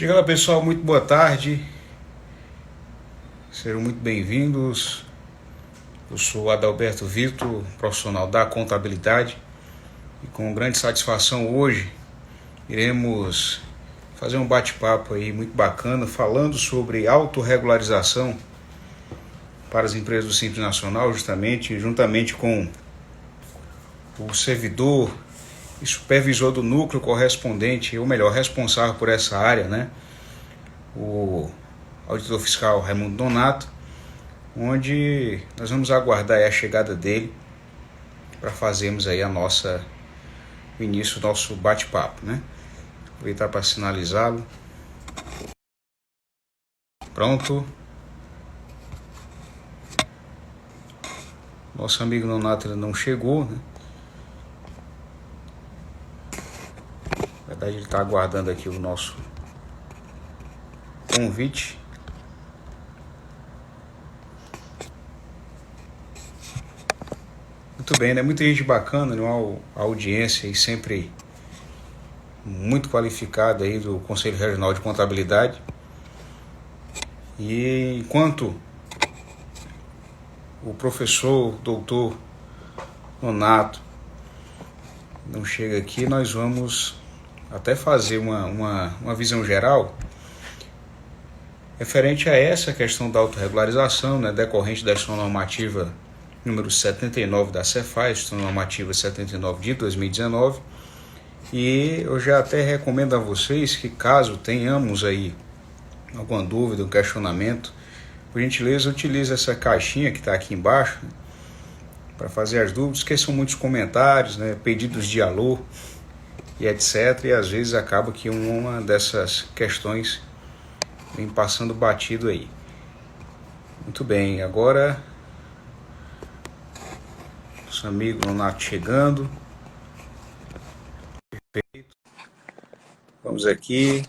Diga lá, pessoal, muito boa tarde, sejam muito bem-vindos. Eu sou Adalberto Vitor, profissional da contabilidade, e com grande satisfação hoje iremos fazer um bate-papo aí muito bacana falando sobre autorregularização para as empresas do Simples Nacional, justamente, juntamente com o servidor e supervisor do núcleo correspondente, ou melhor, responsável por essa área, né? O auditor fiscal Raimundo Donato, onde nós vamos aguardar a chegada dele para fazermos aí o início do nosso bate-papo, né? Aproveitar para sinalizá-lo. Pronto. Nosso amigo Nonato ainda não chegou, né? Na verdade, ele está aguardando aqui o nosso convite. Muito bem, né? Muita gente bacana, né? Uma audiência aí sempre muito qualificada aí do Conselho Regional de Contabilidade. E enquanto o professor, doutor Nonato não chega aqui, nós vamos até fazer uma visão geral referente a essa questão da autorregularização, né, decorrente da Instrução Normativa número 79 da Cefaz, Instrução Normativa 79 de 2019, e eu já até recomendo a vocês que, caso tenhamos aí alguma dúvida, um questionamento, por gentileza, utilize essa caixinha que está aqui embaixo, né, para fazer as dúvidas, que são muitos comentários, né, pedidos de alô e etc. E às vezes acaba que uma dessas questões vem passando batido aí. Muito bem, agora nosso amigo Nonato chegando. Perfeito. Vamos aqui.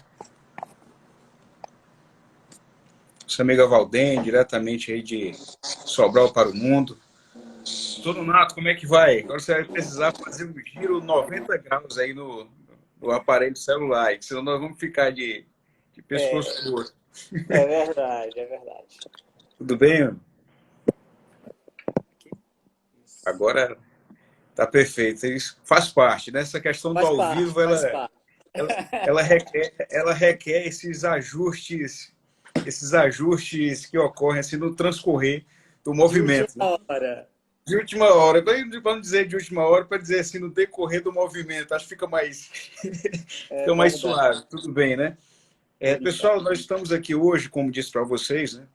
Nossa amiga Valdem, diretamente aí de Sobral para o mundo. Doutor Nonato, como é que vai? Agora você vai precisar fazer um giro 90 graus aí no aparelho celular, senão nós vamos ficar de pescoço É, torto. é verdade, é verdade. Tudo bem? Isso. Agora tá perfeito. Isso faz parte, né? Essa questão do Faz ao parte, vivo, faz parte. ela requer esses ajustes que ocorrem assim no transcorrer do De última movimento, né? hora. De última hora, vamos dizer de última hora para dizer assim no decorrer do movimento, acho que fica mais É fica mais verdade, suave, tudo bem, né? tudo Pessoal, certo. nós estamos aqui hoje, como disse para vocês, né,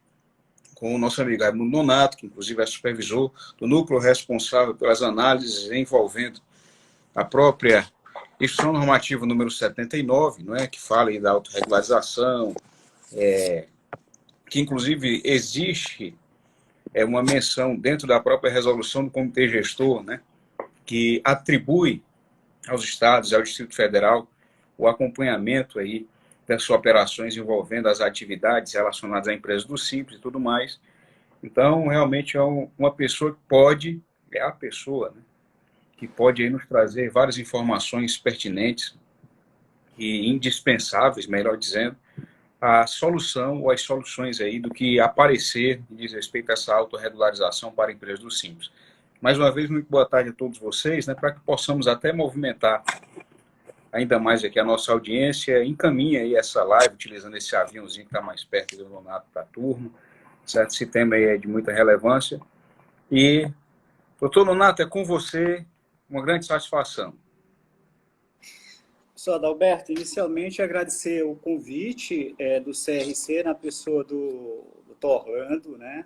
com o nosso amigo Raimundo Nonato, que inclusive é supervisor do núcleo responsável pelas análises envolvendo a própria Instrução Normativa número 79, não é, que fala aí da autorregularização, que inclusive existe uma menção dentro da própria resolução do Comitê Gestor, né, que atribui aos estados e ao Distrito Federal o acompanhamento aí das operações envolvendo as atividades relacionadas à empresa do Simples e tudo mais. Então, realmente é uma pessoa que pode, é a pessoa, né, que pode aí nos trazer várias informações pertinentes e indispensáveis, melhor dizendo, a solução ou as soluções aí do que aparecer diz respeito a essa autorregularização para empresas do Simples. Mais uma vez, muito boa tarde a todos vocês, né, para que possamos até movimentar ainda mais aqui a nossa audiência, encaminha aí essa live utilizando esse aviãozinho que está mais perto do Nonato para a turma, certo? Esse tema aí é de muita relevância. E, doutor Nonato, é com você, uma grande satisfação. Só, Adalberto, inicialmente agradecer o convite do CRC na pessoa do Torrando, né?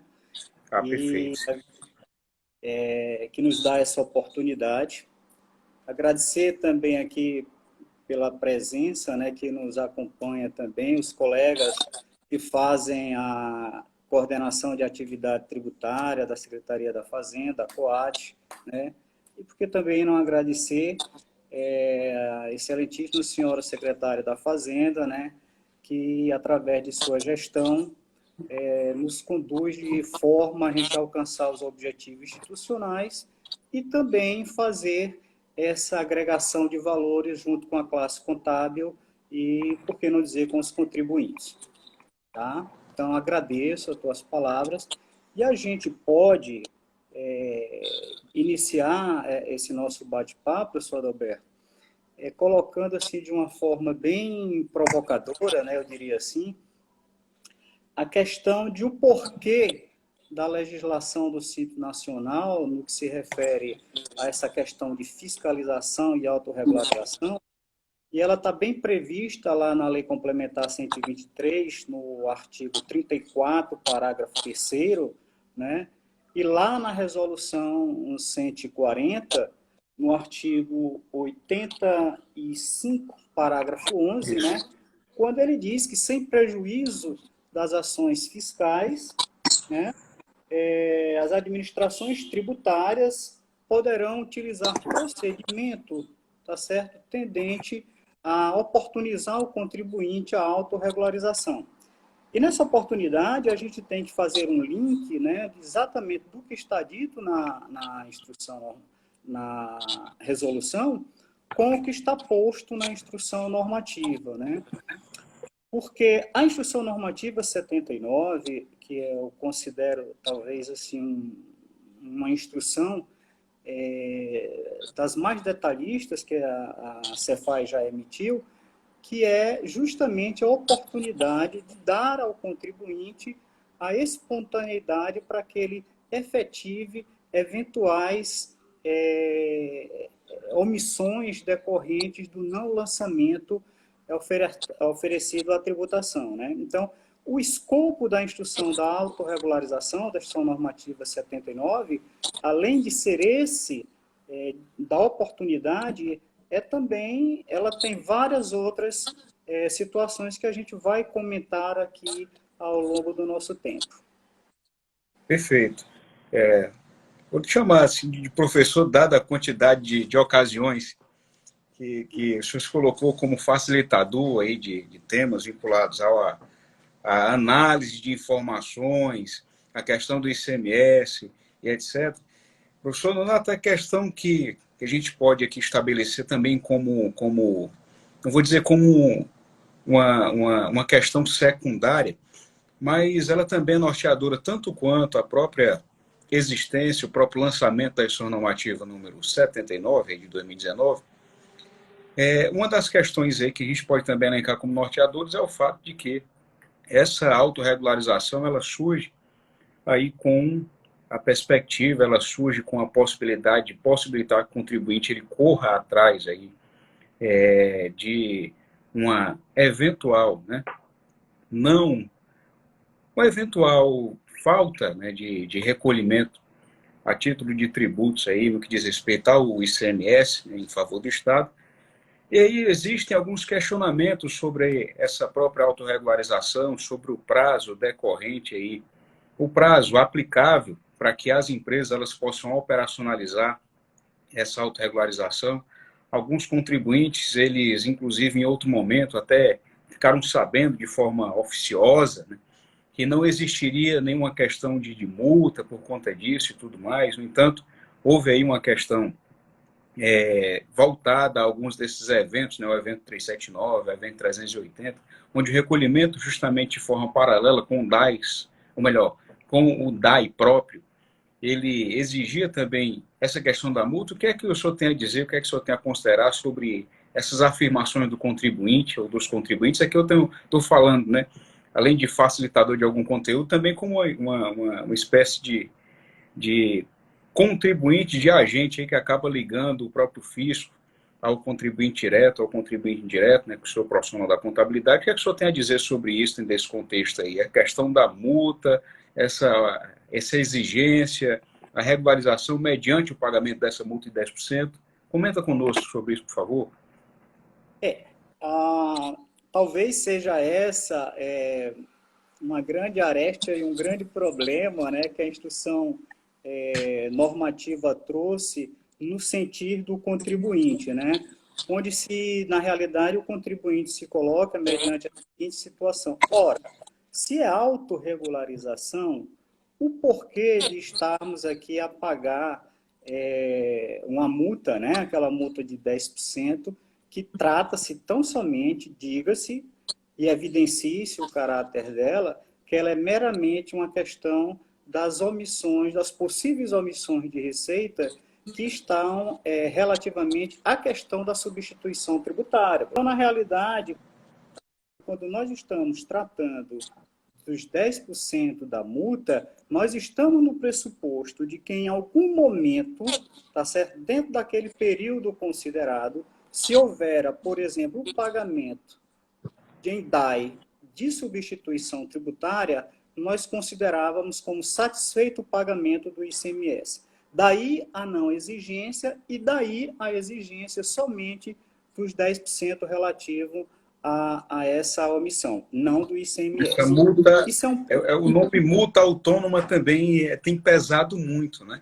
Ah, E perfeito. que nos dá essa oportunidade. Agradecer também aqui pela presença, né, que nos acompanha também, os colegas que fazem a coordenação de atividade tributária da Secretaria da Fazenda, a COAT, né, e porque também não agradecer a excelentíssima senhora secretária da Fazenda, né, que através de sua gestão nos conduz de forma a gente alcançar os objetivos institucionais e também fazer essa agregação de valores junto com a classe contábil e, por que não dizer, com os contribuintes. Tá? Então, agradeço as tuas palavras e a gente pode iniciar esse nosso bate-papo, professor Adalberto, colocando assim de uma forma bem provocadora, né, eu diria assim, a questão de o porquê da legislação do Simples Nacional, no que se refere a essa questão de fiscalização e autorregulação, e ela está bem prevista lá na Lei Complementar 123, no artigo 34, parágrafo 3º, né? E lá na Resolução 140, no artigo 85, parágrafo 11, né? Quando ele diz que, sem prejuízo das ações fiscais, né, as administrações tributárias poderão utilizar procedimento, tá certo, tendente a oportunizar o contribuinte à autorregularização. E nessa oportunidade, a gente tem que fazer um link, né, exatamente do que está dito na instrução, na resolução, com o que está posto na instrução normativa, né? Porque a instrução normativa 79, que eu considero talvez assim uma instrução das mais detalhistas que a Cefaz já emitiu, que é justamente a oportunidade de dar ao contribuinte a espontaneidade para que ele efetive eventuais omissões decorrentes do não lançamento oferecido à tributação, né? Então, o escopo da instrução da autorregularização, da instrução normativa 79, além de ser esse, da oportunidade, também, ela tem várias outras situações que a gente vai comentar aqui ao longo do nosso tempo. Perfeito. Vou te chamar assim, de professor, dada a quantidade de ocasiões que o senhor se colocou como facilitador aí de temas vinculados à análise de informações, a questão do ICMS e etc. Professor Nonato, a questão que a gente pode aqui estabelecer também como não vou dizer como uma questão secundária, mas ela também é norteadora tanto quanto a própria existência, o próprio lançamento da instrução normativa número 79, de 2019, uma das questões aí que a gente pode também elencar como norteadores é o fato de que essa autorregularização ela surge aí com a perspectiva, ela surge com a possibilidade de possibilitar que o contribuinte ele corra atrás aí, de uma eventual, né, não, uma eventual falta, né, de recolhimento a título de tributos aí no que diz respeito ao ICMS, né, em favor do Estado. E aí existem alguns questionamentos sobre essa própria autorregularização, sobre o prazo decorrente aí, o prazo aplicável para que as empresas elas possam operacionalizar essa autorregularização. Alguns contribuintes, eles, inclusive, em outro momento, até ficaram sabendo de forma oficiosa, né, que não existiria nenhuma questão de multa por conta disso e tudo mais. No entanto, houve aí uma questão voltada a alguns desses eventos, né, o evento 379, o evento 380, onde o recolhimento justamente de forma paralela com o DAIS, ou melhor, com o DAI próprio, ele exigia também essa questão da multa. O que é que o senhor tem a dizer, o que é que o senhor tem a considerar sobre essas afirmações do contribuinte ou dos contribuintes? É que eu estou falando, né, além de facilitador de algum conteúdo, também como uma espécie de contribuinte, de agente aí que acaba ligando o próprio fisco ao contribuinte direto, ao contribuinte indireto, né, que o senhor profissional da contabilidade. O que é que o senhor tem a dizer sobre isso nesse contexto aí? A questão da multa, essa exigência, a regularização mediante o pagamento dessa multa de 10%. Comenta conosco sobre isso, por favor. Talvez seja essa uma grande aresta e um grande problema, né, que a instrução normativa trouxe no sentido do contribuinte, né, onde na realidade, o contribuinte se coloca mediante a seguinte situação. Ora, se é autorregularização, o porquê de estarmos aqui a pagar uma multa, né, aquela multa de 10%, que trata-se tão somente, diga-se, e evidencie-se o caráter dela, que ela é meramente uma questão das omissões, das possíveis omissões de receita que estão relativamente à questão da substituição tributária. Então, na realidade, quando nós estamos tratando dos 10% da multa, nós estamos no pressuposto de que em algum momento, tá certo? Dentro daquele período considerado, se houver, por exemplo, o pagamento de ENDAI de substituição tributária, nós considerávamos como satisfeito o pagamento do ICMS. Daí a não exigência e daí a exigência somente dos 10% relativo a essa omissão, não do ICMS. Essa multa, Isso o nome multa autônoma também tem pesado muito, né?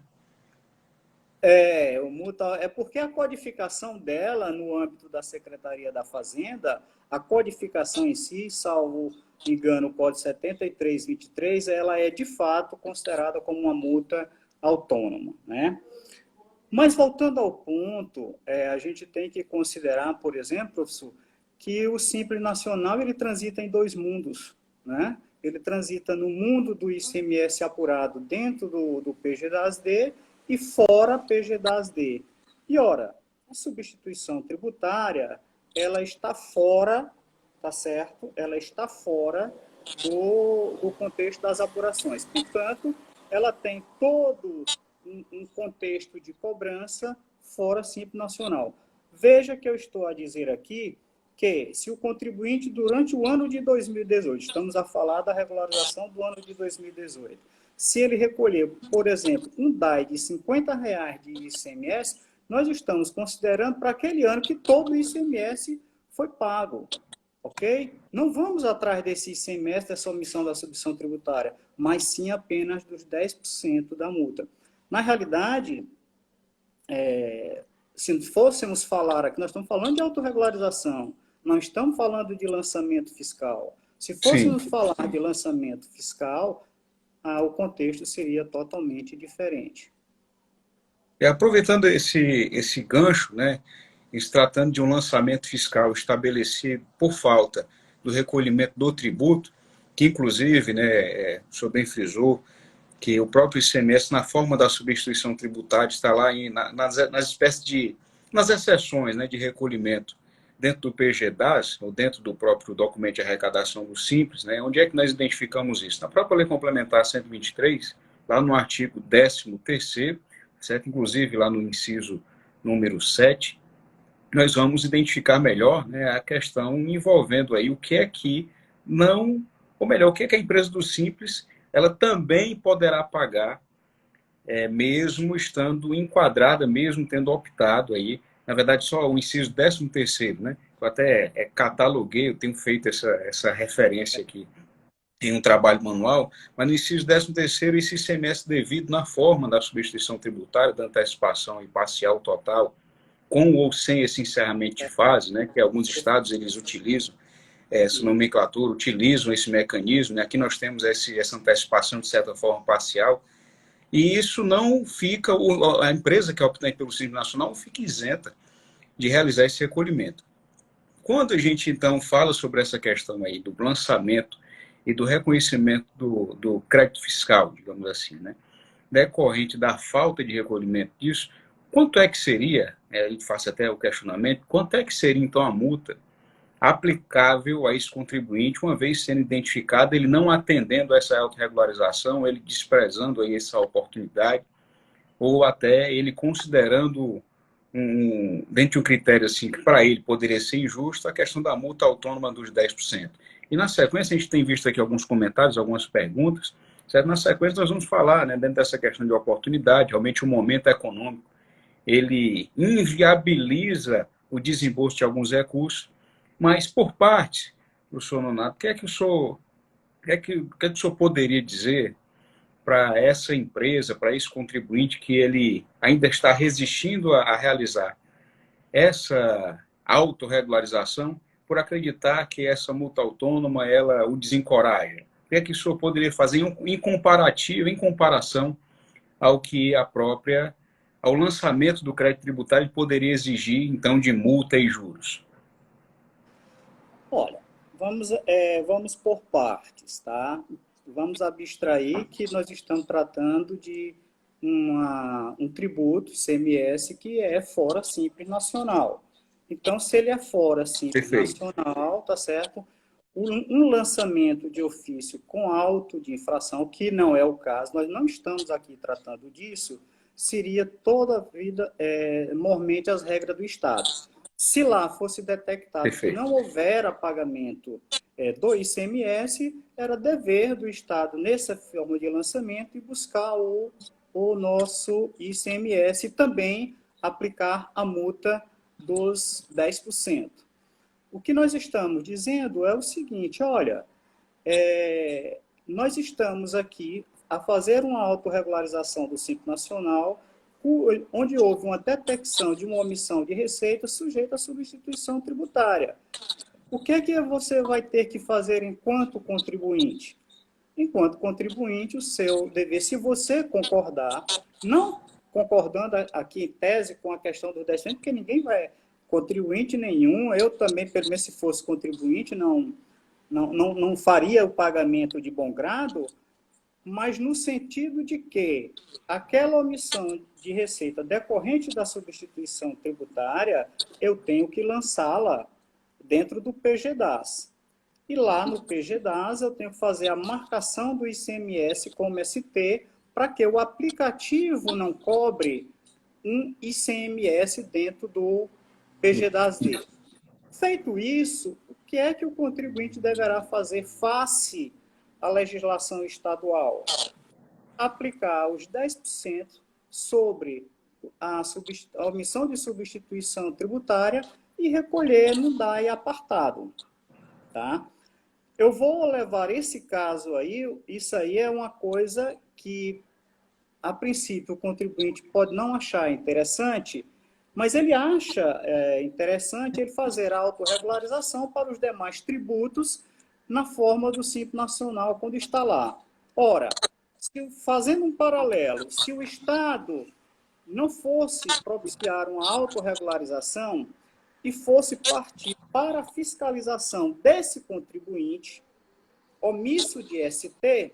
É porque a codificação dela, no âmbito da Secretaria da Fazenda, a codificação em si, salvo engano, o Código 7323, ela é de fato considerada como uma multa autônoma, né? Mas voltando ao ponto, a gente tem que considerar, por exemplo, professor, que o Simples Nacional ele transita em dois mundos, né? Ele transita no mundo do ICMS apurado dentro do PG-DAS-D e fora PG-DAS-D. E, ora, a substituição tributária, ela está fora, tá certo? Ela está fora do contexto das apurações. Portanto, ela tem todo um contexto de cobrança fora Simples Nacional. Veja que eu estou a dizer aqui que se o contribuinte, durante o ano de 2018, estamos a falar da regularização do ano de 2018, se ele recolher, por exemplo, um DAI de R$50 de ICMS, nós estamos considerando para aquele ano que todo o ICMS foi pago, ok? Não vamos atrás desse ICMS, dessa omissão da substituição tributária, mas sim apenas dos 10% da multa. Na realidade, se fôssemos falar aqui, nós estamos falando de autorregularização, não estamos falando de lançamento fiscal. Se fôssemos falar de lançamento fiscal, o contexto seria totalmente diferente. Aproveitando esse gancho, né, e se tratando de um lançamento fiscal estabelecido por falta do recolhimento do tributo, que inclusive, né, o senhor bem frisou, que o próprio ICMS, na forma da substituição tributária, está lá nas espécies de, nas exceções, né, de recolhimento dentro do PG-DAS, ou dentro do próprio documento de arrecadação do Simples, né, onde é que nós identificamos isso? Na própria Lei Complementar 123, lá no artigo 13º, certo? Inclusive lá no inciso número 7, nós vamos identificar melhor, né, a questão envolvendo aí o que é que não, ou melhor, o que é que a empresa do Simples ela também poderá pagar, mesmo estando enquadrada, mesmo tendo optado aí, na verdade só o inciso 13º, né? Eu até cataloguei, eu tenho feito essa referência aqui em um trabalho manual, mas no inciso 13º, esse ICMS devido na forma da substituição tributária, da antecipação e parcial total, com ou sem esse encerramento de fase, né? Que alguns estados eles utilizam, essa nomenclatura, utilizam esse mecanismo, né? Aqui nós temos essa antecipação de certa forma parcial, e isso não fica, a empresa que opta pelo Simples Nacional não fica isenta de realizar esse recolhimento. Quando a gente, então, fala sobre essa questão aí do lançamento e do reconhecimento do crédito fiscal, digamos assim, né, decorrente da falta de recolhimento disso, quanto é que seria, a gente faz até o questionamento, quanto é que seria, então, a multa aplicável a esse contribuinte, uma vez sendo identificado, ele não atendendo a essa autorregularização, ele desprezando aí essa oportunidade, ou até ele considerando, dentro de um critério assim, que para ele poderia ser injusto, a questão da multa autônoma dos 10%. E na sequência, a gente tem visto aqui alguns comentários, algumas perguntas, certo? Na sequência nós vamos falar, né, dentro dessa questão de oportunidade, realmente o momento econômico, ele inviabiliza o desembolso de alguns recursos, mas, por parte, professor Nonato, o que é que o senhor poderia dizer para essa empresa, para esse contribuinte que ele ainda está resistindo a realizar essa autorregularização por acreditar que essa multa autônoma ela o desencoraja? O que é que o senhor poderia fazer em comparação ao que a própria ao lançamento do crédito tributário ele poderia exigir, então, de multa e juros? Olha, vamos por partes, tá? Vamos abstrair que nós estamos tratando de um tributo, CMS, que é fora Simples Nacional. Então, se ele é fora Simples Perfeito. Nacional, tá certo? Um lançamento de ofício com auto de infração, que não é o caso, nós não estamos aqui tratando disso, seria toda a vida, mormente as regras do Estado. Se lá fosse detectado que Perfeito. não houvera pagamento do ICMS, era dever do Estado, nessa forma de lançamento, e buscar o nosso ICMS e também aplicar a multa dos 10%. O que nós estamos dizendo é o seguinte, olha, nós estamos aqui a fazer uma autorregularização do Simples Nacional, onde houve uma detecção de uma omissão de receita sujeita à substituição tributária. O que é que você vai ter que fazer enquanto contribuinte? Enquanto contribuinte, o seu dever, se você concordar, não concordando aqui em tese com a questão do 10%, porque ninguém vai, contribuinte nenhum, eu também, pelo menos se fosse contribuinte, não faria o pagamento de bom grado, mas no sentido de que aquela omissão de receita decorrente da substituição tributária, eu tenho que lançá-la dentro do PGDAS. E lá no PGDAS eu tenho que fazer a marcação do ICMS como ST para que o aplicativo não cobre um ICMS dentro do PGDAS-D. Feito isso, o que é que o contribuinte deverá fazer face à legislação estadual? Aplicar os 10% sobre a omissão de substituição tributária e recolher no DAI apartado. Tá? Eu vou levar esse caso aí, isso aí é uma coisa que, a princípio, o contribuinte pode não achar interessante, mas ele acha interessante ele fazer a autorregularização para os demais tributos na forma do Simples Nacional, quando está lá. Ora, fazendo um paralelo, se o Estado não fosse propiciar uma autorregularização e fosse partir para a fiscalização desse contribuinte, omisso de ST,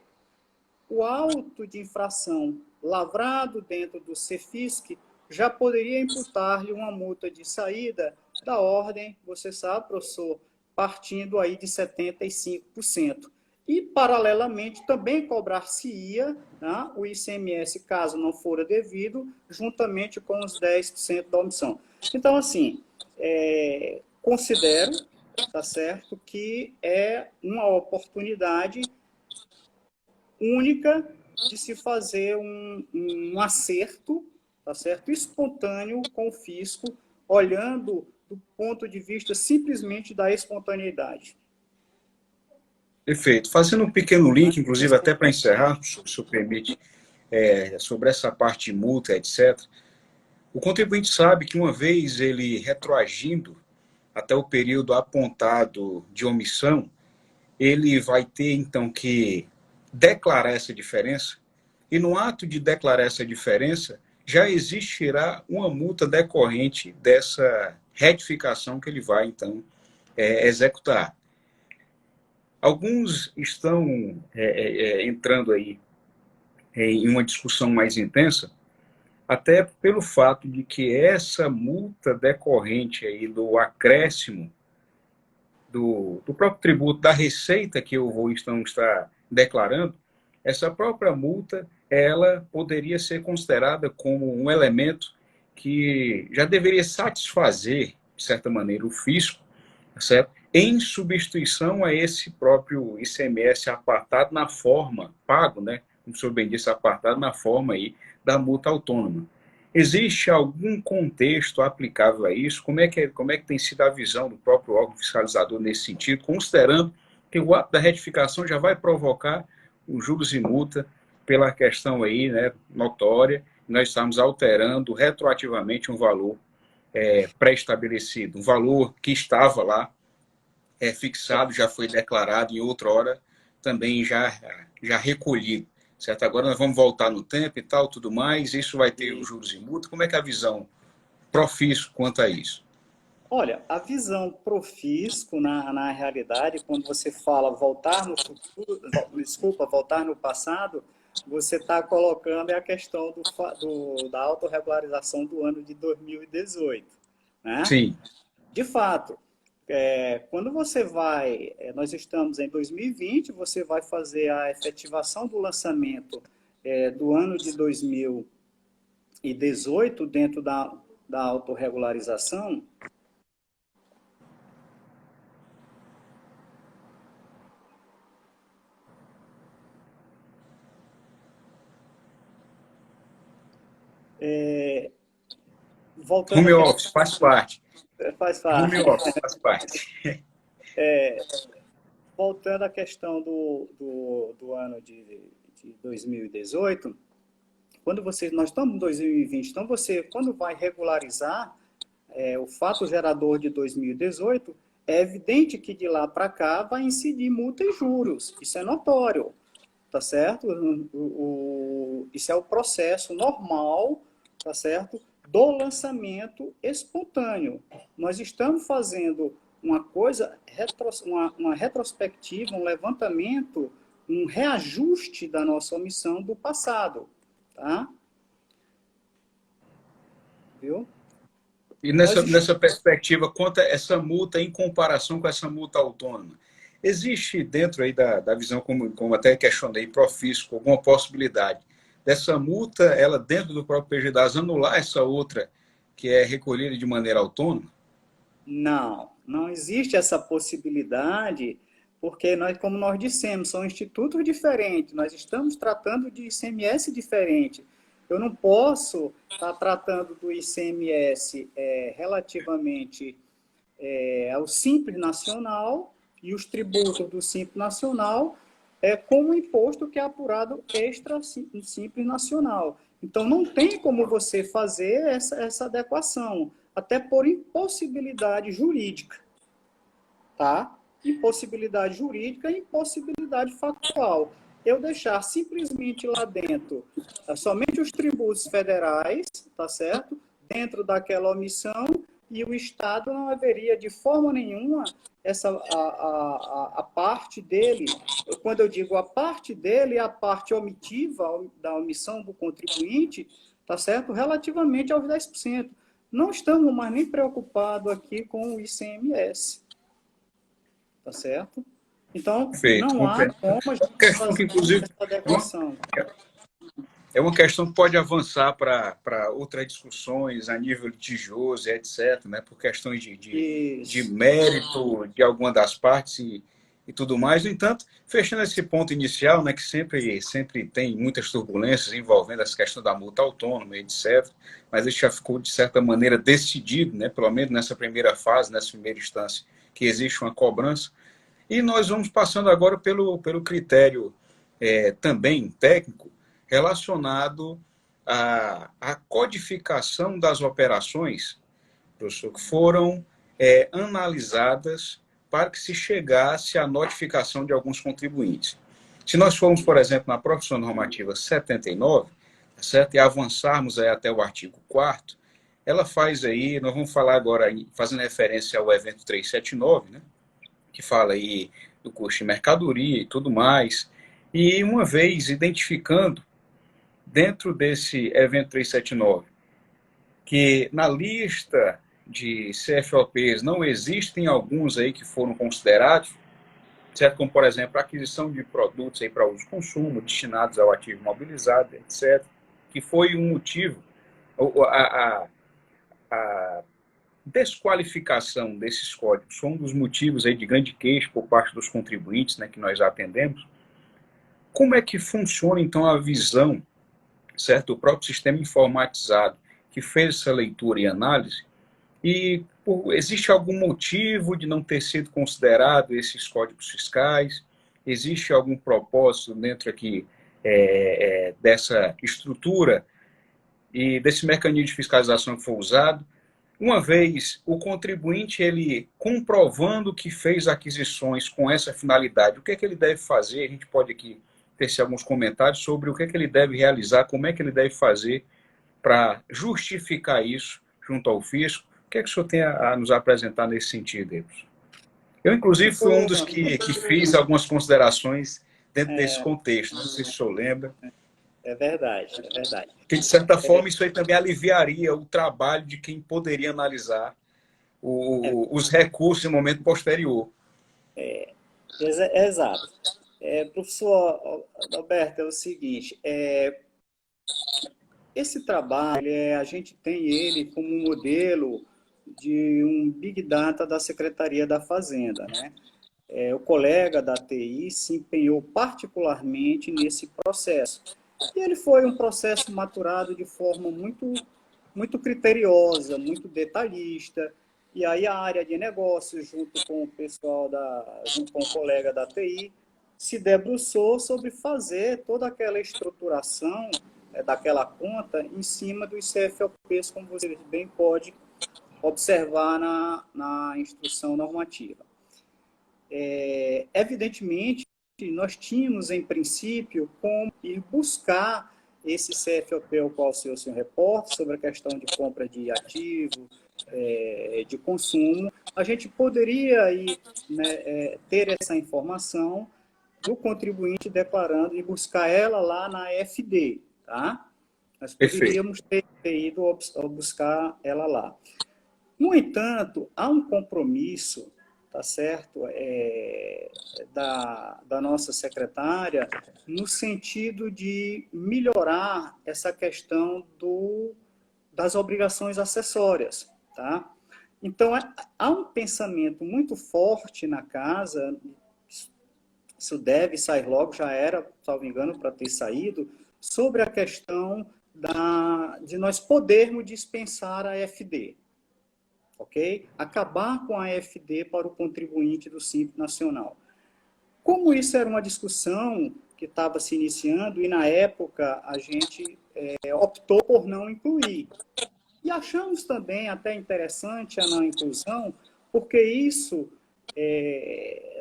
o auto de infração lavrado dentro do CEFISC já poderia imputar-lhe uma multa de saída da ordem, você sabe, professor, partindo aí de 75%. E, paralelamente, também cobrar-se-ia, né, o ICMS, caso não fora devido, juntamente com os 10% da omissão. Então, assim, considero, tá certo, que é uma oportunidade única de se fazer um acerto, tá certo, espontâneo com o fisco, olhando do ponto de vista simplesmente da espontaneidade. Perfeito. Fazendo um pequeno link, inclusive até para encerrar, se o senhor permite, sobre essa parte de multa, etc. O contribuinte sabe que uma vez ele retroagindo até o período apontado de omissão, ele vai ter, então, que declarar essa diferença, e no ato de declarar essa diferença, já existirá uma multa decorrente dessa retificação que ele vai, então, executar. Alguns estão entrando aí em uma discussão mais intensa, até pelo fato de que essa multa decorrente aí do acréscimo do próprio tributo, da receita que eu vou então estar declarando, essa própria multa, ela poderia ser considerada como um elemento que já deveria satisfazer, de certa maneira, o fisco, certo? Em substituição a esse próprio ICMS apartado na forma, pago, né? Como o senhor bem disse, apartado na forma aí da multa autônoma. Existe algum contexto aplicável a isso? Como é que tem sido a visão do próprio órgão fiscalizador nesse sentido, considerando que o ato da retificação já vai provocar os juros e multa pela questão aí, né, notória, nós estamos alterando retroativamente um valor pré-estabelecido, um valor que estava lá fixado, já foi declarado em outra hora, também já recolhido. certo? Agora nós vamos voltar no tempo e tal, tudo mais, isso vai ter os juros e multa. Como é que é a visão Profisco quanto a isso? Olha, a visão pro fisco, na realidade, quando você fala voltar no futuro, desculpa, voltar no passado, você está colocando a questão da autorregularização do ano de 2018, né? Sim. De fato, quando você vai, nós estamos em 2020, você vai fazer a efetivação do lançamento do ano de 2018 dentro da autorregularização. Voltando Home à office, questão, faz parte. faz Home parte. office, faz parte. Voltando à questão do ano de 2018, nós estamos em 2020, então você, quando vai regularizar o fato gerador de 2018, é evidente que de lá para cá vai incidir multa e juros, isso é notório, tá certo? Isso é o processo normal, tá certo? Do lançamento espontâneo. Nós estamos fazendo uma coisa, uma retrospectiva, um levantamento, um reajuste da nossa omissão do passado, tá? Viu? E nessa perspectiva, quanto a essa multa em comparação com essa multa autônoma? Existe dentro aí da visão, como até questionei, Profisco, alguma possibilidade dessa multa, ela dentro do próprio PGDAS, anular essa outra que é recolhida de maneira autônoma? Não existe essa possibilidade, porque nós, como nós dissemos, são institutos diferentes, nós estamos tratando de ICMS diferente. Eu não posso estar tratando do ICMS relativamente ao Simples Nacional e os tributos do Simples Nacional como imposto que é apurado extra Simples Nacional. Então, não tem como você fazer essa adequação, até por impossibilidade jurídica, tá? Impossibilidade jurídica e impossibilidade factual. Eu deixar simplesmente lá dentro somente os tributos federais, tá certo? Dentro daquela omissão, e o Estado não haveria de forma nenhuma a parte dele. Quando eu digo a parte dele, é a parte omitiva da omissão do contribuinte, tá certo? Relativamente aos 10%. Não estamos mais nem preocupados aqui com o ICMS, tá certo? Então, Perfeito, não há compreendo. como a gente Questão que, fazer inclusive, essa adequação. é uma questão que pode avançar para outras discussões a nível litigioso, etc., né, por questões de mérito de alguma das partes e tudo mais. No entanto, fechando esse ponto inicial, né, que sempre tem muitas turbulências envolvendo essa questão da multa autônoma, etc., mas isso já ficou, de certa maneira, decidido, né, pelo menos nessa primeira fase, nessa primeira instância, que existe uma cobrança. E nós vamos passando agora pelo critério também técnico, relacionado à codificação das operações, professor, que foram analisadas para que se chegasse à notificação de alguns contribuintes. Se nós formos, por exemplo, na Profissão Normativa 79, certo? E avançarmos aí até o artigo 4º, ela faz aí, nós vamos falar agora, fazendo referência ao evento 379, né? Que fala aí do custo de mercadoria e tudo mais, e uma vez identificando dentro desse evento 379, que na lista de CFOPs não existem alguns aí que foram considerados, certo? Como, por exemplo, a aquisição de produtos aí para uso e consumo, destinados ao ativo imobilizado, etc., que foi um motivo, a desqualificação desses códigos foi um dos motivos aí de grande queixa por parte dos contribuintes, né, que nós atendemos. Como é que funciona, então, a visão, certo? O próprio sistema informatizado que fez essa leitura e análise, e existe algum motivo de não ter sido considerado esses códigos fiscais? Existe algum propósito dentro aqui dessa estrutura e desse mecanismo de fiscalização que foi usado? Uma vez o contribuinte ele comprovando que fez aquisições com essa finalidade, o que é que ele deve fazer? A gente pode aqui tecer alguns comentários sobre o que é que ele deve realizar, como é que ele deve fazer para justificar isso junto ao fisco. O que é que o senhor tem a nos apresentar nesse sentido, Edson? Eu, inclusive, fui um dos que fiz algumas considerações dentro desse contexto. Não sei se o senhor lembra. É verdade, é verdade. Que, de certa forma, isso aí também aliviaria o trabalho de quem poderia analisar os recursos em momento posterior. Exato. Professor Alberto, é o seguinte, esse trabalho, a gente tem ele como um modelo de um Big Data da Secretaria da Fazenda, né? O colega da TI se empenhou particularmente nesse processo. E ele foi um processo maturado de forma muito criteriosa, muito detalhista. E aí a área de negócios, junto com o pessoal, junto com o colega da TI, se debruçou sobre fazer toda aquela estruturação daquela conta em cima dos CFOPs, como você bem pode observar na instrução normativa. Evidentemente, nós tínhamos, em princípio, como ir buscar esse CFOP ao qual o senhor se reporta, sobre a questão de compra de ativo, de consumo. A gente poderia ir, ter essa informação do contribuinte declarando e buscar ela lá na FD, tá? Nós poderíamos ter ido buscar ela lá. No entanto, há um compromisso, tá certo, da nossa secretária, no sentido de melhorar essa questão das obrigações acessórias, tá? Então, há um pensamento muito forte na casa, isso deve sair logo, já era, salvo engano, para ter saído, sobre a questão de nós podermos dispensar a FD. Ok? Acabar com a FD para o contribuinte do Simples Nacional. Como isso era uma discussão que estava se iniciando e, na época, a gente optou por não incluir. E achamos também até interessante a não inclusão, porque isso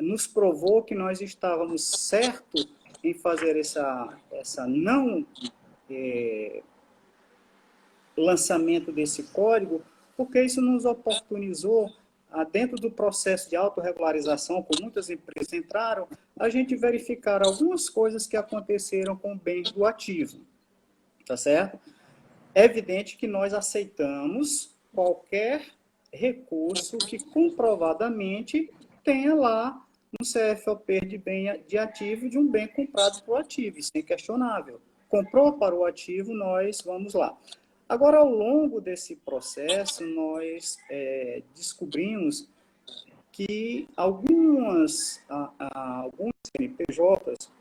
nos provou que nós estávamos certos em fazer essa não lançamento desse código, porque isso nos oportunizou, dentro do processo de autorregularização, como muitas empresas entraram, a gente verificar algumas coisas que aconteceram com bens do ativo. Tá certo? É evidente que nós aceitamos qualquer recurso que comprovadamente tenha lá no CFOP de ativo de um bem comprado para o ativo, isso é inquestionável. Comprou para o ativo, nós vamos lá. Agora, ao longo desse processo, nós descobrimos que alguns CNPJs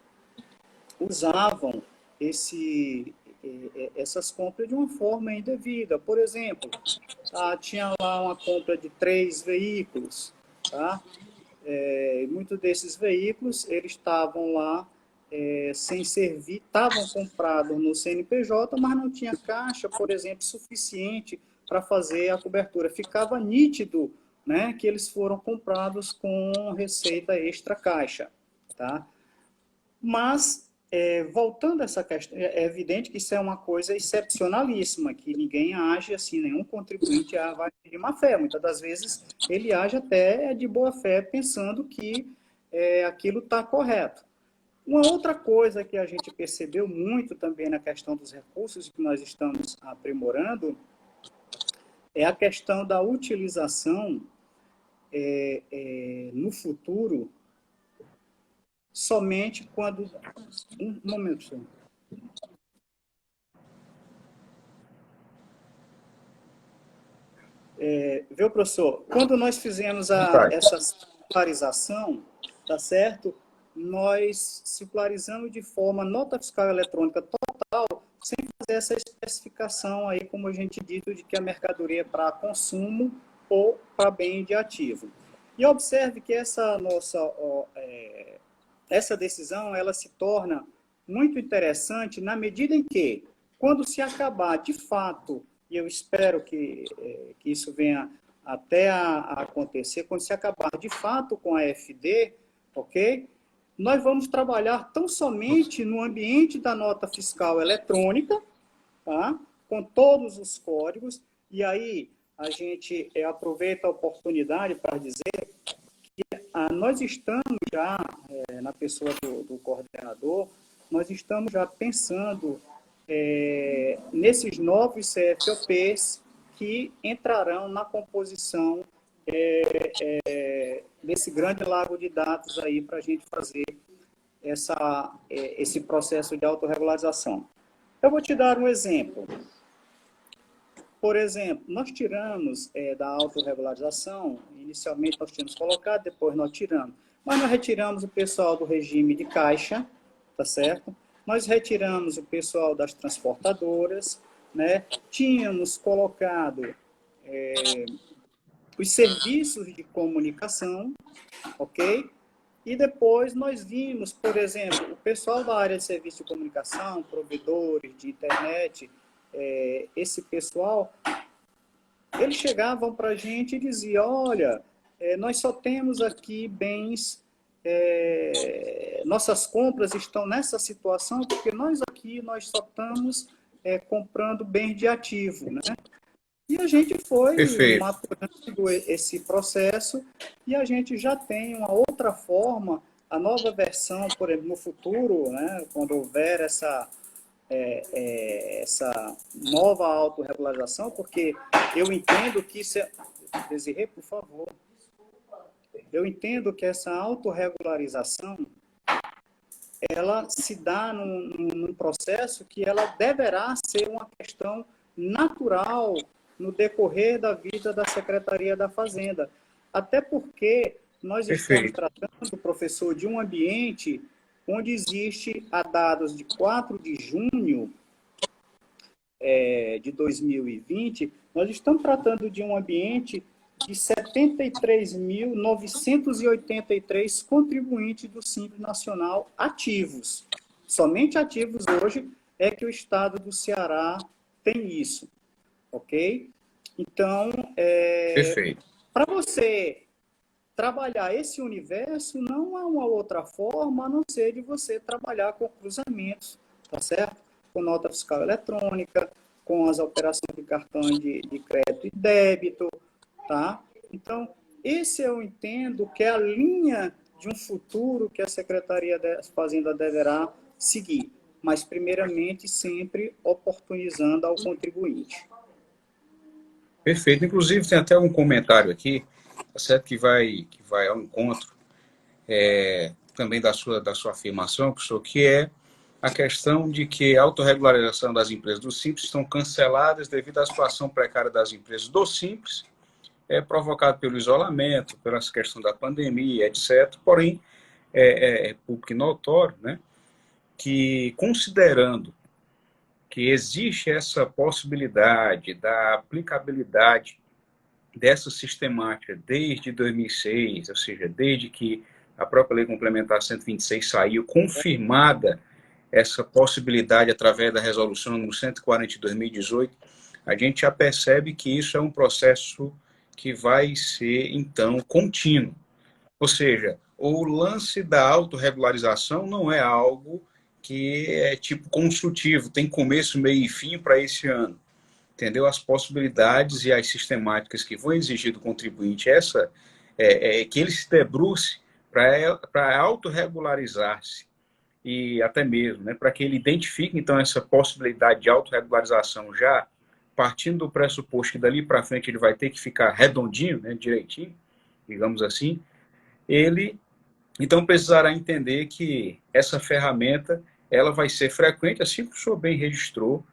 usavam essas compras de uma forma indevida. Por exemplo, tinha lá uma compra de 3 veículos, tá? Muitos desses veículos, eles estavam lá sem servir, estavam comprados no CNPJ, mas não tinha caixa, por exemplo, suficiente para fazer a cobertura. Ficava nítido, né, que eles foram comprados com receita extra caixa, tá? Mas, voltando a essa questão, é evidente que isso é uma coisa excepcionalíssima, que ninguém age assim, nenhum contribuinte vai de má fé. Muitas das vezes ele age até de boa fé, pensando que aquilo está correto. Uma outra coisa que a gente percebeu muito também na questão dos recursos que nós estamos aprimorando é a questão da utilização no futuro somente quando... Um momento, senhor. Viu, professor? Quando nós fizemos essa circularização, tá certo? Nós circularizamos de forma nota fiscal eletrônica total, sem fazer essa especificação aí, como a gente dito, de que a mercadoria é para consumo ou para bem de ativo. E observe que essa decisão, ela se torna muito interessante na medida em que, quando se acabar de fato, e eu espero que isso venha até a acontecer, quando se acabar de fato com a FD, ok? nós vamos trabalhar tão somente no ambiente da nota fiscal eletrônica, tá? Com todos os códigos, e aí a gente aproveita a oportunidade para dizer que nós estamos já, na pessoa do coordenador, nós estamos já pensando nesses novos CFOPs que entrarão na composição desse grande lago de dados aí para a gente fazer esse processo de autorregularização. Eu vou te dar um exemplo. Por exemplo, nós tiramos da autorregularização, inicialmente nós tínhamos colocado, depois nós tiramos. Mas nós retiramos o pessoal do regime de caixa, tá certo? Nós retiramos o pessoal das transportadoras, né? Tínhamos colocado os serviços de comunicação, ok? E depois nós vimos, por exemplo, o pessoal da área de serviço de comunicação, provedores de internet, esse pessoal, eles chegavam para a gente e diziam, olha, nós só temos aqui bens, nossas compras estão nessa situação porque nós só estamos comprando bens de ativo, né? E a gente foi maturando esse processo e a gente já tem uma outra forma, a nova versão, por exemplo, no futuro, né, quando houver essa nova autorregularização, porque eu entendo que isso Desirê, por favor. Eu entendo que essa autorregularização ela se dá num processo que ela deverá ser uma questão natural no decorrer da vida da Secretaria da Fazenda. Até porque nós estamos tratando, professor, de um ambiente onde existe, a dados de 4 de junho de 2020, nós estamos tratando de um ambiente de 73.983 contribuintes do Simples Nacional ativos. Somente ativos hoje é que o Estado do Ceará tem isso. Ok? Então, para você trabalhar esse universo, não há uma outra forma a não ser de você trabalhar com cruzamentos, tá certo? Com nota fiscal eletrônica, com as operações de cartão de crédito e débito, tá? Então, esse eu entendo que é a linha de um futuro que a Secretaria da Fazenda deverá seguir, mas primeiramente sempre oportunizando ao contribuinte. Perfeito. Inclusive, tem até um comentário aqui, tá certo, que vai ao encontro também da sua afirmação, professor, que é a questão de que a autorregularização das empresas do Simples estão canceladas devido à situação precária das empresas do Simples, provocado pelo isolamento, pela questão da pandemia, etc. Porém, é público e notório, né, que considerando que existe essa possibilidade da aplicabilidade dessa sistemática desde 2006, ou seja, desde que a própria Lei Complementar 126 saiu, confirmada essa possibilidade através da resolução número 140 de 2018, a gente já percebe que isso é um processo que vai ser, então, contínuo. Ou seja, o lance da autorregularização não é algo que é tipo consultivo, tem começo, meio e fim para esse ano. Entendeu? As possibilidades e as sistemáticas que vão exigir do contribuinte que ele se debruce para autorregularizar-se e até mesmo, né, para que ele identifique, então, essa possibilidade de autorregularização já partindo do pressuposto que dali para frente ele vai ter que ficar redondinho, né, direitinho, digamos assim, ele, então, precisará entender que essa ferramenta ela vai ser frequente, assim que o senhor bem registrou,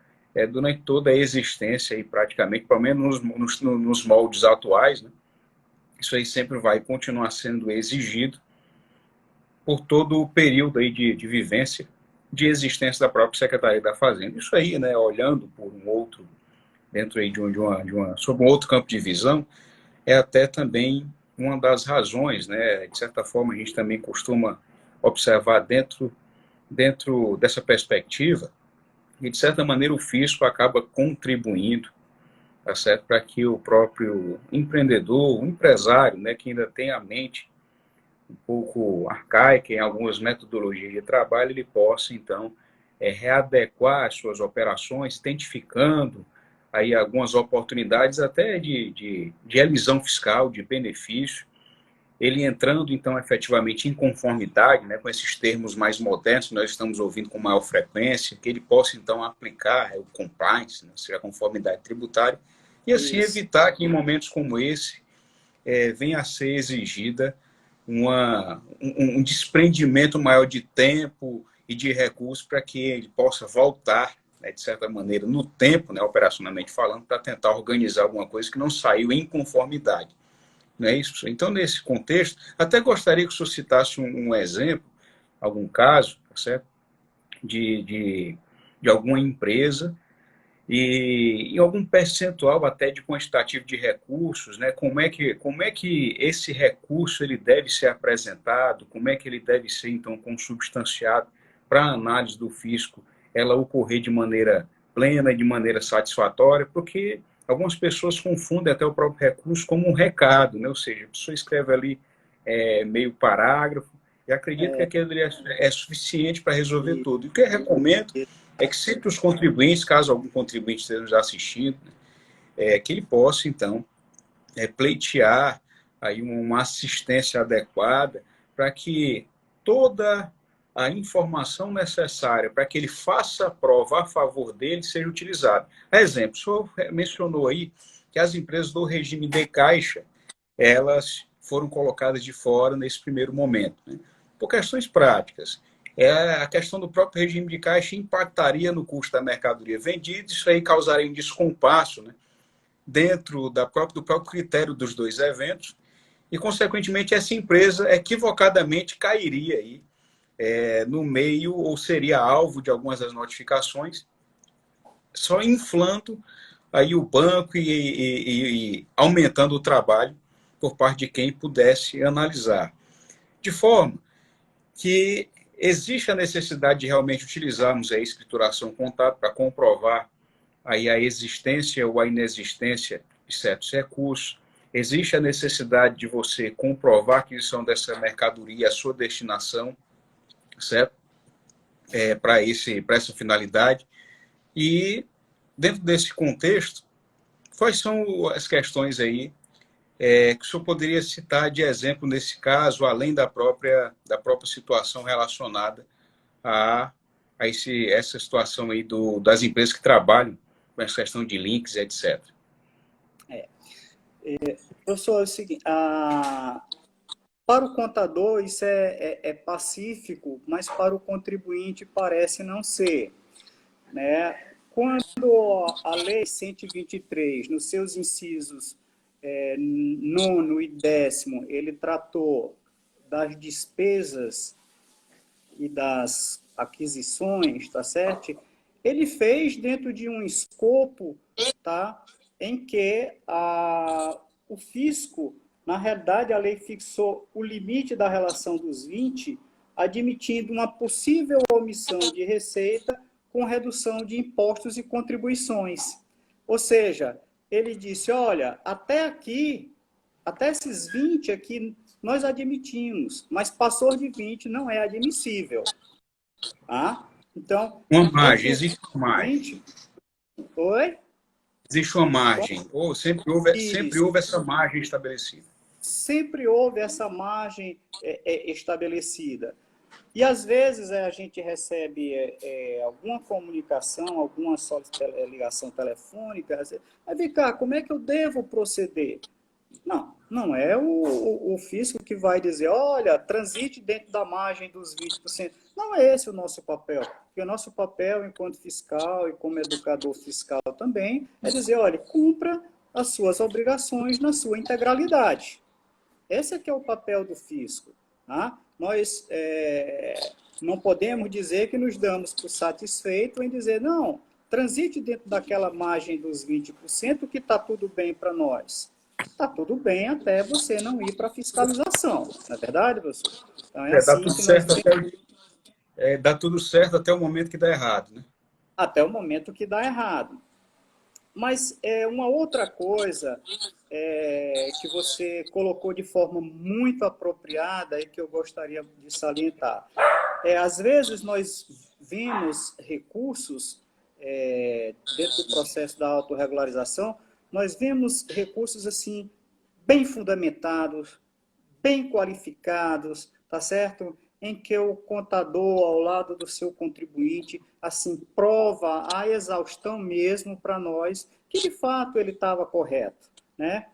durante toda a existência, e praticamente, pelo menos nos moldes atuais, né, isso aí sempre vai continuar sendo exigido por todo o período aí de vivência, de existência da própria Secretaria da Fazenda. Isso aí, né, olhando por um outro, dentro aí sob um outro campo de visão, é até também uma das razões, né, de certa forma a gente também costuma observar dentro dessa perspectiva, e de certa maneira o fisco acaba contribuindo, tá certo, para que o próprio empreendedor, o empresário, né, que ainda tem a mente um pouco arcaica em algumas metodologias de trabalho, ele possa, então, readequar as suas operações, identificando aí algumas oportunidades até de elisão fiscal, de benefício, ele entrando, então, efetivamente em conformidade, né, com esses termos mais modernos que nós estamos ouvindo com maior frequência, que ele possa, então, aplicar o compliance, né, ou seja, a conformidade tributária, e assim Isso. evitar que em momentos como esse venha a ser exigida um desprendimento maior de tempo e de recursos para que ele possa voltar, né, de certa maneira, no tempo, né, operacionalmente falando, para tentar organizar alguma coisa que não saiu em conformidade. Não é isso? Então, nesse contexto, até gostaria que o senhor citasse um exemplo, algum caso, tá certo? De alguma empresa e em algum percentual até de quantitativo de recursos, né? Como é que esse recurso ele deve ser apresentado, como é que ele deve ser, então, consubstanciado para a análise do fisco, ela ocorrer de maneira plena, de maneira satisfatória, porque algumas pessoas confundem até o próprio recurso como um recado, né? Ou seja, a pessoa escreve ali meio parágrafo e acredita que aquilo é suficiente para resolver E, tudo. E o que eu recomendo é que sempre os contribuintes, caso algum contribuinte esteja nos assistindo, que ele possa, então, pleitear aí uma assistência adequada para que toda a informação necessária para que ele faça a prova a favor dele seja utilizada. Exemplo, o senhor mencionou aí que as empresas do regime de caixa, elas foram colocadas de fora nesse primeiro momento, né? Por questões práticas. A questão do próprio regime de caixa impactaria no custo da mercadoria vendida, isso aí causaria um descompasso, né, dentro do próprio critério dos dois eventos, e, consequentemente, essa empresa equivocadamente cairia aí no meio, ou seria alvo de algumas das notificações, só inflando aí o banco e aumentando o trabalho por parte de quem pudesse analisar. De forma que existe a necessidade de realmente utilizarmos a escrituração contábil para comprovar aí a existência ou a inexistência de certos recursos. Existe a necessidade de você comprovar a aquisição dessa mercadoria, a sua destinação, certo? Para essa finalidade. E, dentro desse contexto, quais são as questões aí que o senhor poderia citar de exemplo nesse caso, além da própria situação relacionada essa situação aí das empresas que trabalham com essa questão de links, etc. Professor, é o seguinte, para o contador isso é pacífico, mas para o contribuinte parece não ser, né? Quando a Lei 123, nos seus incisos 9º e 10º, ele tratou das despesas e das aquisições, tá certo? Ele fez dentro de um escopo, tá, em que o fisco, na realidade, a lei fixou o limite da relação dos 20, admitindo uma possível omissão de receita com redução de impostos e contribuições. Ou seja, ele disse, olha, até aqui, até esses 20 aqui, nós admitimos, mas passou de 20 não é admissível. Tá? Então, uma margem, existe uma margem. Oi? Existe uma margem, ou sempre houve essa margem estabelecida. Sempre houve essa margem estabelecida. E, às vezes, a gente recebe alguma comunicação, alguma ligação telefônica, vai vem cá, como é que eu devo proceder? Não, não é o fisco que vai dizer, olha, transite dentro da margem dos 20%. Não é esse o nosso papel. Porque o nosso papel, enquanto fiscal e como educador fiscal também, é dizer, olha, cumpra as suas obrigações na sua integralidade. Esse é que é o papel do fisco. Tá? Nós não podemos dizer que nos damos por satisfeito em dizer, não, transite dentro daquela margem dos 20% que está tudo bem para nós. Está tudo bem até você não ir para a fiscalização. Não é verdade, professor? Então é assim que nós... Dá tudo certo até o momento que dá errado, né? Até o momento que dá errado. Mas uma outra coisa que você colocou de forma muito apropriada e que eu gostaria de salientar. Às vezes nós vemos recursos dentro do processo da autorregularização, nós vemos recursos assim bem fundamentados, bem qualificados, tá certo? Em que o contador, ao lado do seu contribuinte, assim, prova a exaustão mesmo para nós que, de fato, ele estava correto, né?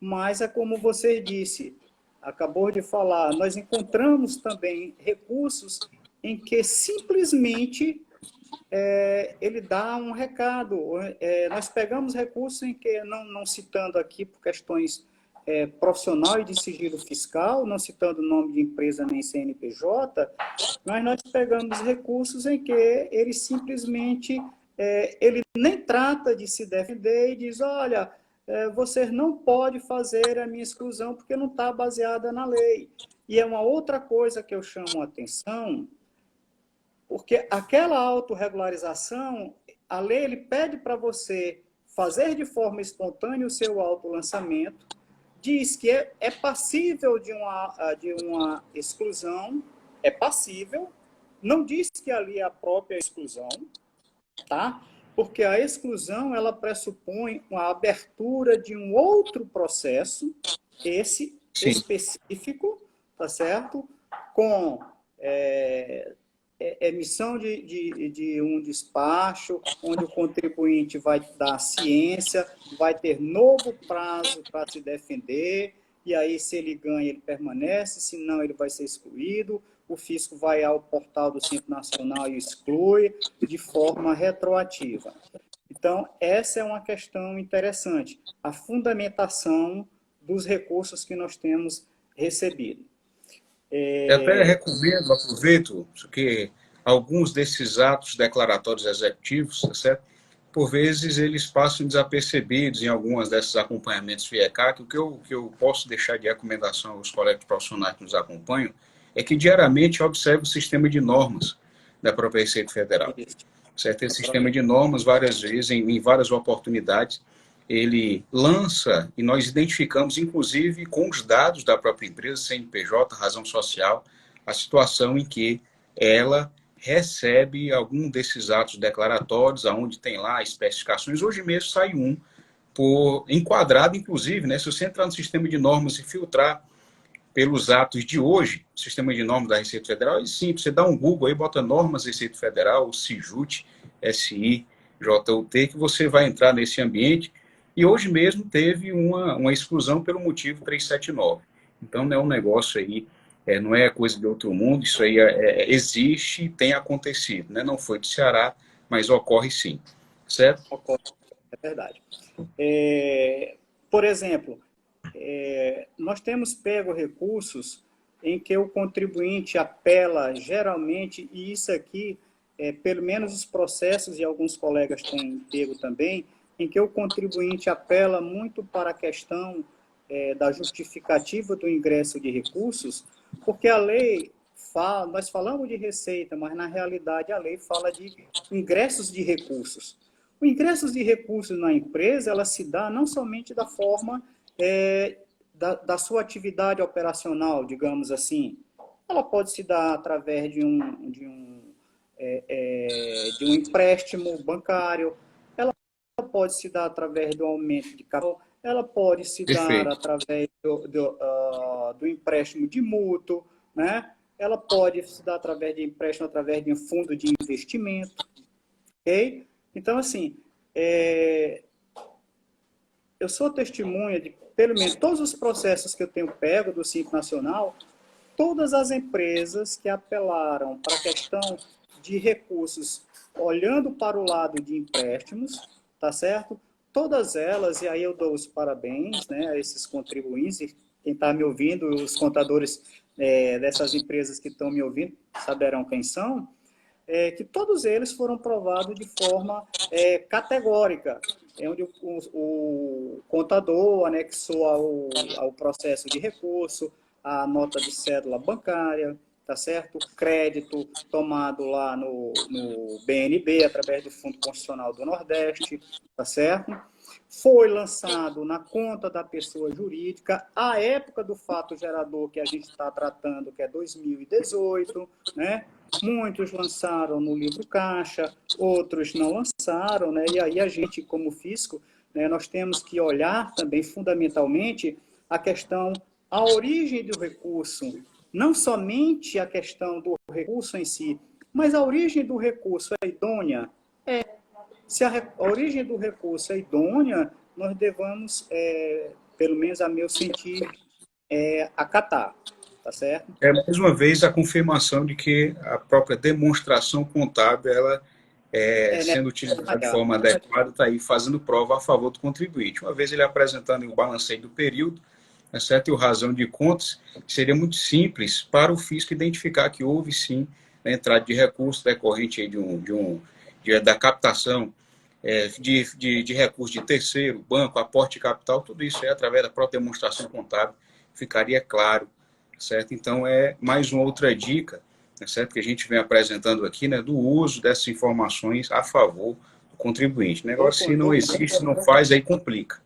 Mas é como você disse, acabou de falar, nós encontramos também recursos em que simplesmente ele dá um recado. Nós pegamos recursos em que, não citando aqui por questões profissional e de sigilo fiscal, não citando nome de empresa nem CNPJ, mas nós pegamos recursos em que ele simplesmente ele nem trata de se defender e diz, olha, você não pode fazer a minha exclusão porque não está baseada na lei. E é uma outra coisa que eu chamo a atenção, porque aquela autorregularização, a lei ele pede para você fazer de forma espontânea o seu autolançamento, diz que é passível de uma exclusão, é passível, não diz que ali é a própria exclusão, tá? Porque a exclusão, ela pressupõe a abertura de um outro processo, esse Sim. específico, tá certo? Com emissão de um despacho, onde o contribuinte vai dar ciência, vai ter novo prazo para se defender, e aí, se ele ganha, ele permanece, se não, ele vai ser excluído, o fisco vai ao portal do Simples Nacional e exclui de forma retroativa. Então, essa é uma questão interessante, a fundamentação dos recursos que nós temos recebido. Eu até recomendo, aproveito, que alguns desses atos declaratórios executivos, certo? Por vezes, eles passam desapercebidos em algumas desses acompanhamentos FIECAC. O que eu posso deixar de recomendação aos colegas profissionais que nos acompanham é que diariamente observe o sistema de normas da própria Receita Federal. Certo? Esse sistema de normas, várias vezes, em várias oportunidades, ele lança e nós identificamos, inclusive, com os dados da própria empresa, CNPJ, razão social, a situação em que ela recebe algum desses atos declaratórios, onde tem lá especificações. Hoje mesmo sai um, enquadrado, inclusive, né, se você entrar no sistema de normas e filtrar pelos atos de hoje, o sistema de normas da Receita Federal, é simples, você dá um Google aí, bota normas Receita Federal, SIJUT, SI, JUT, que você vai entrar nesse ambiente. E hoje mesmo teve uma exclusão pelo motivo 379. Então, não é um negócio aí, não é coisa de outro mundo, isso aí existe e tem acontecido. Né? Não foi do Ceará, mas ocorre sim. Certo? Ocorre, é verdade. Por exemplo, nós temos pego recursos em que o contribuinte apela geralmente, e isso aqui, pelo menos os processos, e alguns colegas têm pego também, em que o contribuinte apela muito para a questão da justificativa do ingresso de recursos, porque a lei fala, nós falamos de receita, mas na realidade a lei fala de ingressos de recursos. O ingresso de recursos na empresa, ela se dá não somente da forma da sua atividade operacional, digamos assim, ela pode se dar através de um empréstimo bancário, pode se dar através do aumento de capital, ela pode se dar através do empréstimo de mútuo, né? Ela pode se dar através de empréstimo, através de um fundo de investimento, ok? Então, assim, eu sou testemunha de, pelo menos, todos os processos que eu tenho pego do Simples Nacional, todas as empresas que apelaram para a questão de recursos, olhando para o lado de empréstimos, tá certo? Todas elas, e aí eu dou os parabéns, né, a esses contribuintes, e quem está me ouvindo, os contadores dessas empresas que estão me ouvindo, saberão quem são, que todos eles foram provados de forma categórica, onde o contador anexou ao processo de recurso a nota de cédula bancária, tá certo? Crédito tomado lá no BNB, através do Fundo Constitucional do Nordeste, tá certo? Foi lançado na conta da pessoa jurídica, a época do fato gerador que a gente está tratando, que é 2018, né? Muitos lançaram no livro caixa, outros não lançaram, né? E aí a gente, como fisco, né, nós temos que olhar também fundamentalmente a questão, a origem do recurso, não somente a questão do recurso em si, mas a origem do recurso é idônea? Se a origem do recurso é idônea, nós devemos, pelo menos a meu sentir, acatar, tá certo? É, mais uma vez, a confirmação de que a própria demonstração contábil, ela sendo utilizada de forma adequada, está aí fazendo prova a favor do contribuinte. Uma vez ele apresentando o balanceio do período, tá certo? E o razão de contas, seria muito simples para o fisco identificar que houve sim a entrada de recurso decorrente aí da captação de recurso de terceiro, banco, aporte de capital, tudo isso através da própria demonstração contábil, ficaria claro, certo? Então, é mais uma outra dica, certo? Que a gente vem apresentando aqui, né, do uso dessas informações a favor do contribuinte. Negócio, se não existe, não faz, aí complica.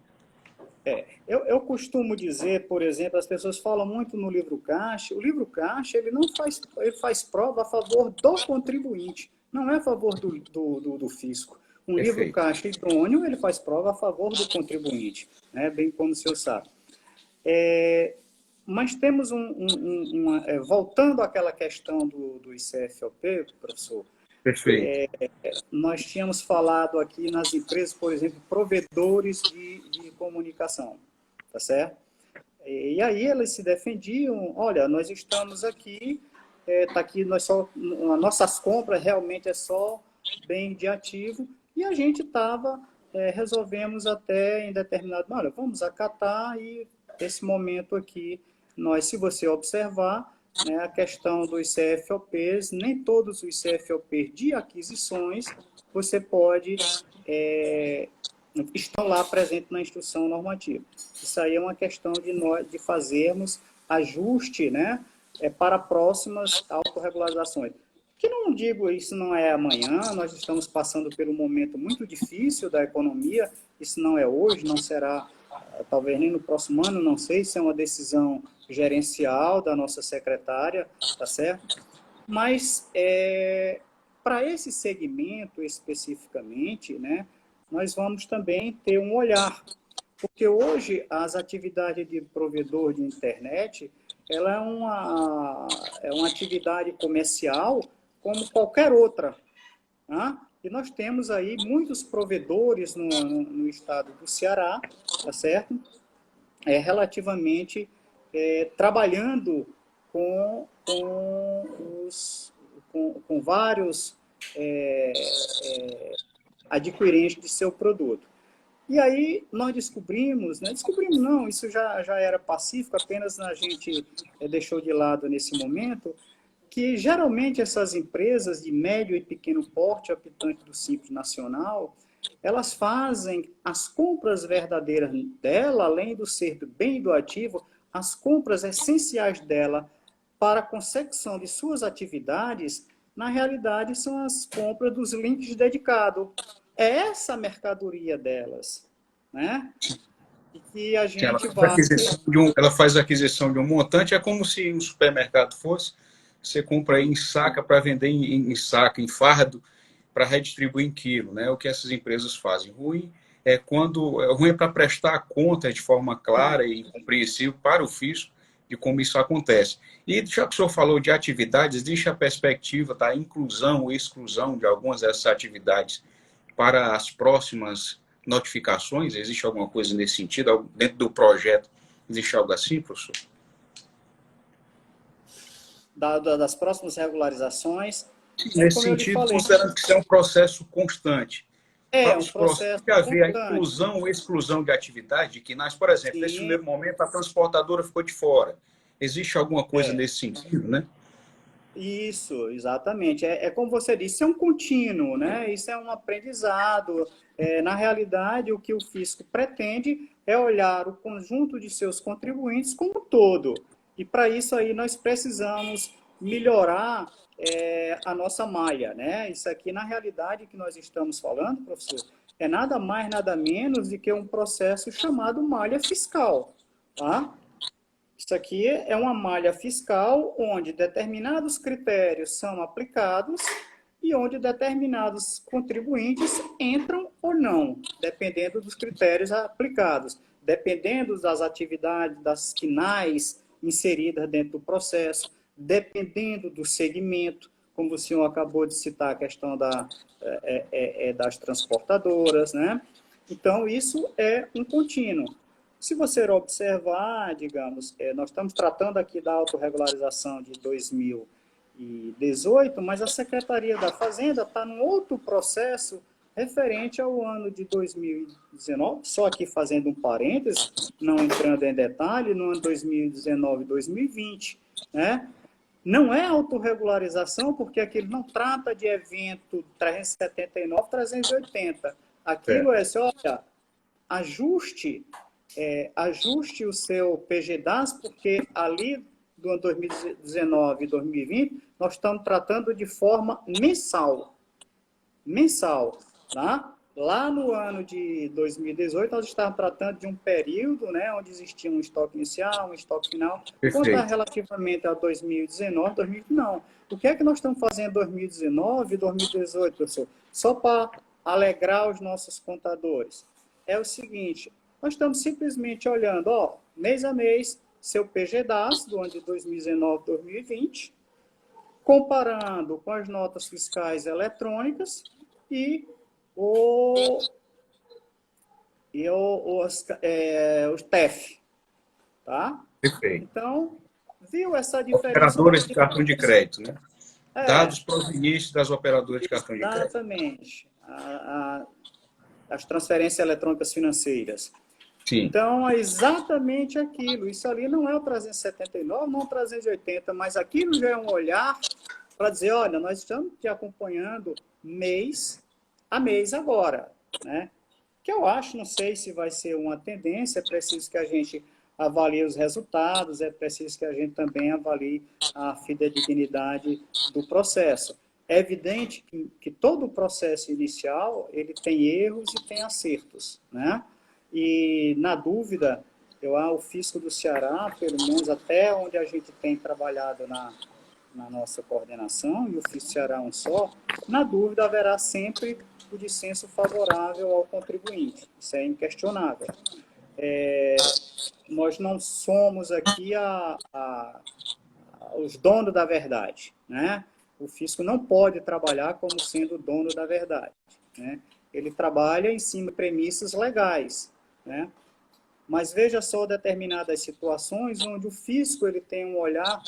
Eu costumo dizer, por exemplo, as pessoas falam muito no livro caixa, o livro caixa ele não faz, ele faz prova a favor do contribuinte, não é a favor do fisco. Um Perfeito. livro caixa idôneo, ele faz prova a favor do contribuinte, né? Bem como o senhor sabe. Mas temos voltando àquela questão do ICFOP, professor, Perfeito. nós tínhamos falado aqui nas empresas, por exemplo, provedores de comunicação, tá certo? E aí eles se defendiam, olha, nós estamos aqui, tá aqui, nossas compras realmente é só bem de ativo, e a gente estava, resolvemos até em determinado, olha, vamos acatar, e esse momento aqui, se você observar, né, a questão dos CFOPs, nem todos os CFOPs de aquisições você pode estão lá presentes na instrução normativa. Isso aí é uma questão de fazermos ajuste, né, para próximas autorregularizações. Que não digo, isso não é amanhã, nós estamos passando por um momento muito difícil da economia, isso não é hoje, não será talvez nem no próximo ano, não sei se é uma decisão gerencial da nossa secretária, tá certo? Mas para esse segmento especificamente, né, nós vamos também ter um olhar, porque hoje as atividades de provedor de internet, ela é uma atividade comercial como qualquer outra, né? E nós temos aí muitos provedores no estado do Ceará, tá certo? Relativamente trabalhando com vários adquirentes de seu produto. E aí nós descobrimos não, isso já era pacífico, apenas a gente deixou de lado nesse momento, que geralmente essas empresas de médio e pequeno porte, optante do Simples Nacional, elas fazem as compras verdadeiras dela, além do ser do bem e do ativo, as compras essenciais dela para a consecução de suas atividades, na realidade, são as compras dos links dedicados. É essa a mercadoria delas, né? E que a gente ela faz a aquisição de um montante, é como se um supermercado fosse, você compra aí em saca para vender em saca, em fardo, para redistribuir em quilo, né? O que essas empresas fazem. Ruim é para prestar conta de forma clara e compreensível para o fisco de como isso acontece. E já que o senhor falou de atividades, existe a perspectiva da inclusão ou exclusão de algumas dessas atividades para as próximas notificações? Existe alguma coisa nesse sentido? Dentro do projeto, existe algo assim, professor? Das próximas regularizações. Nesse sentido, considerando que isso é um processo constante. É um processo que haver a inclusão ou exclusão de atividade que nasce, por exemplo, nesse primeiro momento a transportadora ficou de fora. Existe alguma coisa nesse sentido, né? Isso, exatamente. Como você disse, é um contínuo, né? Isso é um aprendizado. Na realidade, o que o fisco pretende é olhar o conjunto de seus contribuintes como um todo. E para isso aí nós precisamos melhorar a nossa malha, né? Isso aqui, na realidade, que nós estamos falando, professor, é nada mais, nada menos do que um processo chamado malha fiscal, tá? Isso aqui é uma malha fiscal onde determinados critérios são aplicados e onde determinados contribuintes entram ou não, dependendo dos critérios aplicados, dependendo das atividades, das finais inseridas dentro do processo, dependendo do segmento, como o senhor acabou de citar a questão das transportadoras, né? Então, isso é um contínuo. Se você observar, digamos, nós estamos tratando aqui da autorregularização de 2018, mas a Secretaria da Fazenda está num outro processo referente ao ano de 2019, só aqui fazendo um parênteses, não entrando em detalhe, no ano 2019 e 2020, né? Não é autorregularização, porque aquilo não trata de evento 379, 380. Aquilo é assim, olha, ajuste o seu PGDAS, porque ali do ano 2019 e 2020, nós estamos tratando de forma mensal. Mensal, tá? Lá no ano de 2018, nós estávamos tratando de um período, né, onde existia um estoque inicial, um estoque final. Quanto a relativamente a 2019, 2020, não. O que é que nós estamos fazendo em 2019 e 2018, professor? Só para alegrar os nossos contadores. É o seguinte, nós estamos simplesmente olhando, ó, mês a mês, seu PGDAS do ano de 2019 2020, comparando com as notas fiscais eletrônicas e os TEF, tá? Perfeito. Então, viu essa diferença? Operadoras de cartão de crédito, né? Dados provenientes das operadoras de cartão de crédito. Exatamente. As transferências eletrônicas financeiras. Sim. Então, é exatamente aquilo. Isso ali não é o 379, não é o 380, mas aquilo já é um olhar para dizer, olha, nós estamos te acompanhando mês a mês agora, né? Que eu acho, não sei se vai ser uma tendência, é preciso que a gente avalie os resultados, é preciso que a gente também avalie a fidedignidade do processo. É evidente que todo o processo inicial, ele tem erros e tem acertos, né? E, na dúvida, o Fisco do Ceará, pelo menos até onde a gente tem trabalhado na nossa coordenação, e o Fisco do Ceará é um só, na dúvida haverá sempre o dissenso favorável ao contribuinte. Isso é inquestionável. Nós não somos aqui os donos da verdade, né? O fisco não pode trabalhar como sendo o dono da verdade, né? Ele trabalha em cima de premissas legais, né? Mas veja só determinadas situações onde o fisco ele tem um olhar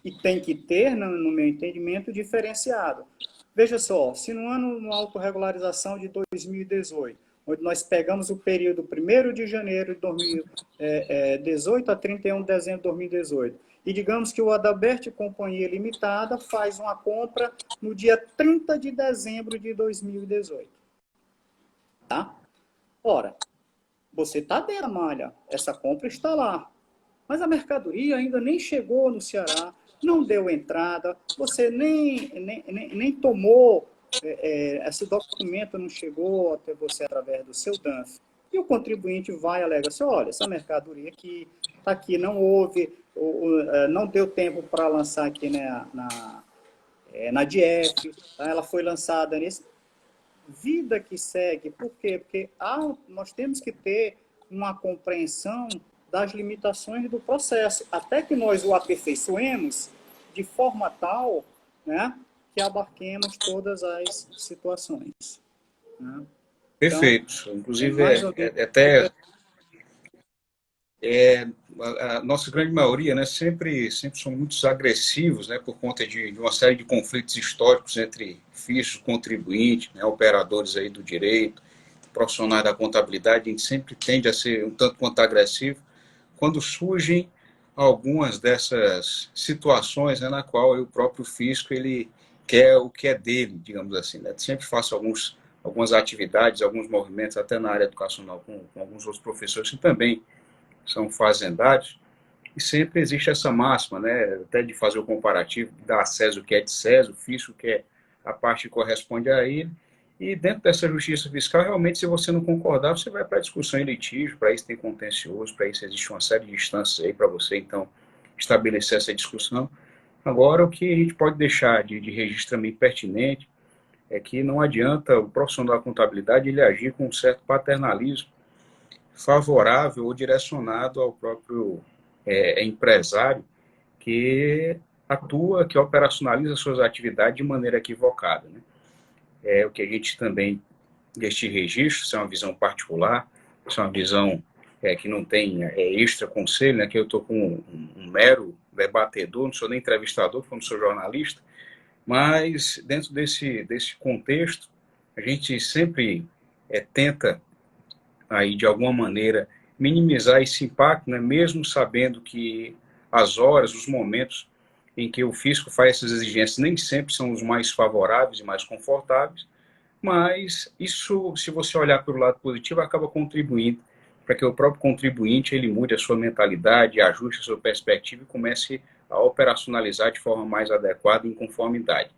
e tem que ter, no meu entendimento, diferenciado. Veja só, se no ano de autorregularização de 2018, onde nós pegamos o período 1º de janeiro de 2018 a 31 de dezembro de 2018, e digamos que o Adalberto Companhia Limitada faz uma compra no dia 30 de dezembro de 2018. Tá? Ora, você está dentro da malha, essa compra está lá, mas a mercadoria ainda nem chegou no Ceará, não deu entrada, você nem tomou, esse documento não chegou até você através do seu DANF. E o contribuinte vai e alega assim, olha, essa mercadoria aqui, está aqui, não houve, não deu tempo para lançar aqui na DIEF, tá? Ela foi lançada nesse... Vida que segue, por quê? Porque nós temos que ter uma compreensão das limitações do processo, até que nós o aperfeiçoemos de forma tal, né, que abarquemos todas as situações. Né? Perfeito. Então, inclusive, a nossa grande maioria, né, sempre são muito agressivos, né, por conta de uma série de conflitos históricos entre fiscos, contribuintes, né, operadores aí do direito, profissionais da contabilidade. A gente sempre tende a ser um tanto quanto agressivo quando surgem algumas dessas situações, né, na qual o próprio fisco ele quer o que é dele, digamos assim. Né? Sempre faço algumas atividades, alguns movimentos, até na área educacional, com alguns outros professores que também são fazendários, E sempre existe essa máxima, né, até de fazer o comparativo, dar a César o que é de César, o fisco que é a parte que corresponde a ele. E dentro dessa justiça fiscal, realmente, se você não concordar, você vai para a discussão em litígio, para isso tem contencioso, para isso existe uma série de instâncias aí para você, então, estabelecer essa discussão. Agora, o que a gente pode deixar de registro também pertinente é que não adianta o profissional da contabilidade ele agir com um certo paternalismo favorável ou direcionado ao próprio empresário que atua, que operacionaliza suas atividades de maneira equivocada. Né? É o que a gente também, deste registro, isso é uma visão particular, isso é uma visão que não tem extra conselho, né, que eu estou com um mero debatedor, não sou nem entrevistador, como sou jornalista, mas dentro desse contexto, a gente sempre tenta, aí, de alguma maneira, minimizar esse impacto, né, mesmo sabendo que as horas, os momentos em que o fisco faz essas exigências nem sempre são os mais favoráveis e mais confortáveis, mas isso, se você olhar pelo lado positivo, acaba contribuindo para que o próprio contribuinte ele mude a sua mentalidade, ajuste a sua perspectiva e comece a operacionalizar de forma mais adequada em conformidade.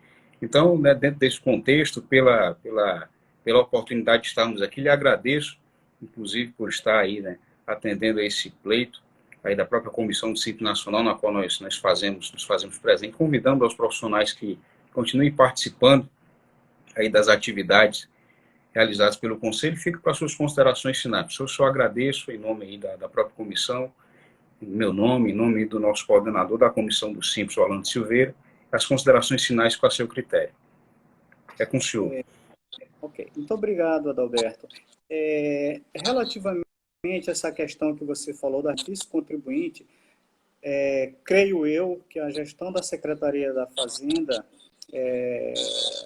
Então, né, dentro desse contexto, pela oportunidade de estarmos aqui, lhe agradeço, inclusive, por estar aí, né, atendendo a esse pleito aí da própria Comissão do Simples Nacional, na qual nos fazemos presente, convidando aos profissionais que continuem participando aí das atividades realizadas pelo Conselho. Fico para suas considerações finais. Eu só agradeço em nome aí da própria comissão, em meu nome, em nome do nosso coordenador da Comissão do Simples, Orlando Silveira, as considerações finais com a seu critério. É com o senhor. Ok, muito obrigado, Adalberto. Relativamente a essa questão que você falou da difícil contribuinte, creio eu que a gestão da Secretaria da Fazenda,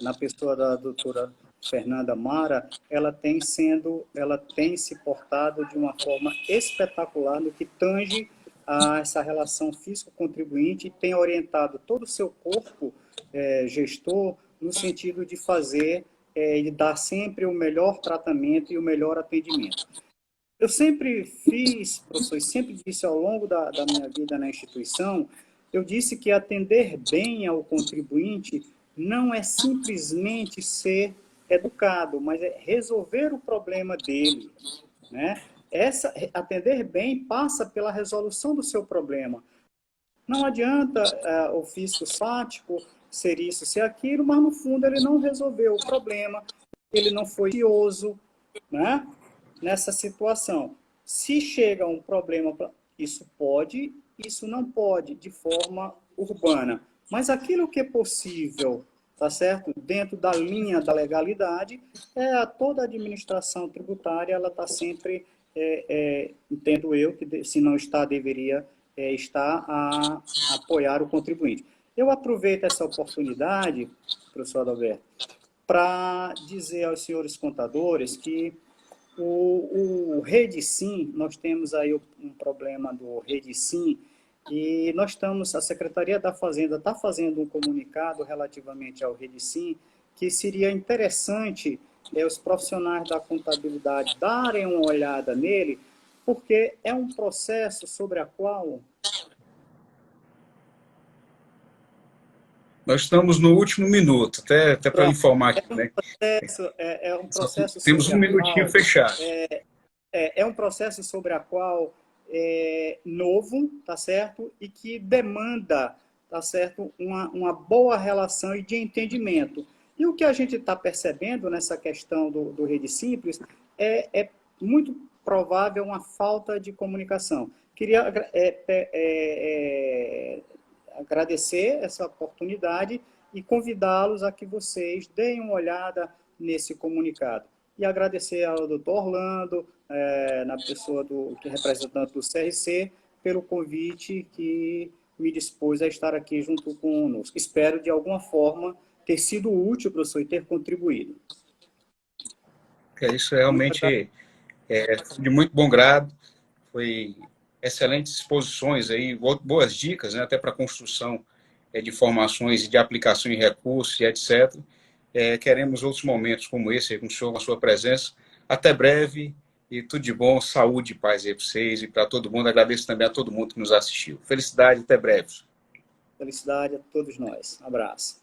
na pessoa da doutora Fernanda Mara, ela tem se portado de uma forma espetacular no que tange a essa relação fisco-contribuinte e tem orientado todo o seu corpo gestor no sentido de fazer e dar sempre o melhor tratamento e o melhor atendimento. Eu sempre fiz, professor, e sempre disse ao longo da minha vida na instituição, eu disse que atender bem ao contribuinte não é simplesmente ser educado, mas é resolver o problema dele, né? Atender bem passa pela resolução do seu problema. Não adianta o fisco fático ser isso, ser aquilo, mas no fundo ele não resolveu o problema, ele não foi cioso, né? Nessa situação. Se chega um problema, isso pode, isso não pode, de forma urbana. Mas aquilo que é possível, tá certo? Dentro da linha da legalidade, toda a administração tributária, ela está sempre, entendo eu, que se não está, deveria estar a apoiar o contribuinte. Eu aproveito essa oportunidade, professor Adalberto, para dizer aos senhores contadores que o REDICIM, nós temos aí um problema do REDICIM, e a Secretaria da Fazenda está fazendo um comunicado relativamente ao REDICIM, que seria interessante os profissionais da contabilidade darem uma olhada nele, porque é um processo sobre a qual... Nós estamos no último minuto, até para informar aqui, né? É um processo Temos um minutinho fechado. É um processo sobre a qual é novo, tá certo? E que demanda, tá certo? Uma boa relação e de entendimento. E o que a gente está percebendo nessa questão do Rede Simples é muito provável uma falta de comunicação. Queria agradecer essa oportunidade e convidá-los a que vocês deem uma olhada nesse comunicado. E agradecer ao doutor Orlando, na pessoa que é representante do CRC, pelo convite que me dispôs a estar aqui junto conosco. Espero, de alguma forma, ter sido útil, professor, e ter contribuído. Isso realmente é de muito bom grado. Foi excelentes exposições, aí, boas dicas, né, até para a construção de formações e de aplicação em recursos e etc. Queremos outros momentos como esse, com o senhor, com a sua presença. Até breve E tudo de bom, saúde e paz aí para vocês e para todo mundo. Agradeço também a todo mundo que nos assistiu. Felicidade, até breve. Felicidade a todos nós. Um abraço.